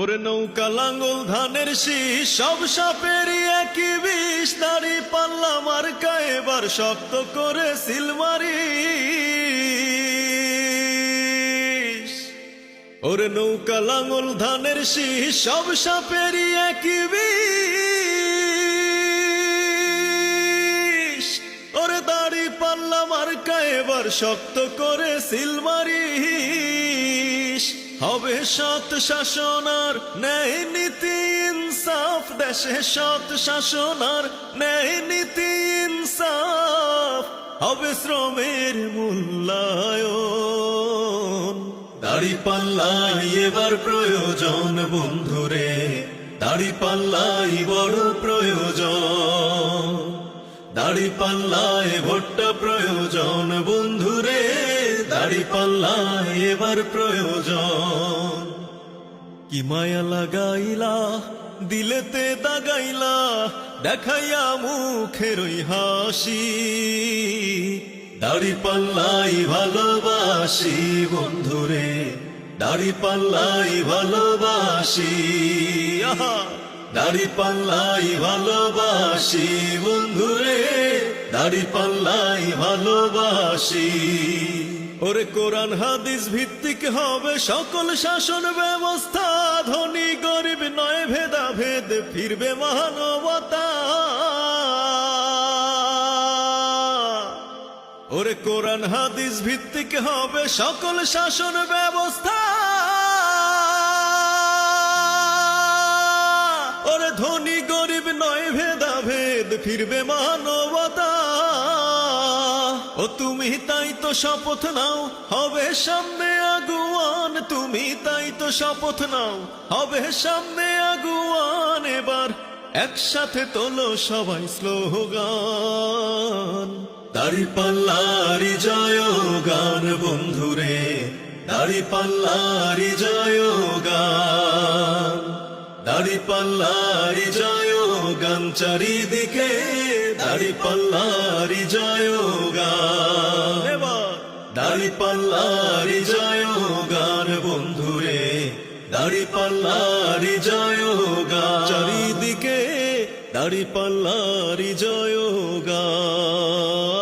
ওরে নৌকা লাঙ্গল ধানের শীষ সব সাপেরই একই বিষ, দাড়ি পাল্লা মার্কা এবার শক্ত করে সিলমারি। ওরে নৌকা লাঙ্গল ধানের শীষ সব সাপেরই একই বিষ, ওরে দাড়ি পাল্লা মার্কা এবার শক্ত করে সিলমারি। হবে সৎ শাসন আর ন্যায় নীতি ইনসাফ, দেশে সৎ শাসন আর ন্যায় নীতি ইনসাফ, হবে শ্রমের মূল্যায়ন। দাড়ি পাল্লাই এবার প্রয়োজন বন্ধুরে, দাড়ি পাল্লাই বড় প্রয়োজন। দাড়ি পাল্লায় ভোটটা প্রয়োজন বন্ধুরে, দাড়ি পাল্লায় এবার প্রয়োজন। কি মায়া লাগাইলা দিলেতে দাগাইলা, দেখাইয়া মুখের ওই হাসি। দাড়ি পাল্লাই ভালোবাসি বন্ধুরে, দাড়ি পাল্লাই ভালোবাসি। দাড়ি পাল্লাই ভালোবাসি বন্ধুরে, দাড়ি পাল্লাই ভালোবাসি। ওরে কোরআন হাদিস ভিত্তিক হবে সকল শাসন ব্যবস্থা, ধনী গরিব নয় ভেদাভেদ, ফিরবে মানবতা। ওরে কোরআন হাদিস ভিত্তিক হবে সকল শাসন ব্যবস্থা, ওরে ধনী গরিব নয় ভেদাভেদ, ফিরবে মানবতা। ও তুমি তাই তো শপথ নাও, হবে সামনে আগুয়ান। তুমি তাই তো শপথ নাও, হবে সামনে আগুয়ান। এবার একসাথে তোলো সবাই স্লোগান, দাড়ি পাল্লারি জয় গান বন্ধুরে, দাড়ি পাল্লারি জয় গান। দাড়ি পাল্লারি জয় গান চারিদিকে, দাড়ি পাল্লারি জয় গান। দাড়ি পাল্লারি জয় গান বন্ধুরে, দাড়ি পাল্লারি জয় গান চারিদিকে, দাড়ি পাল্লারি জয় গান।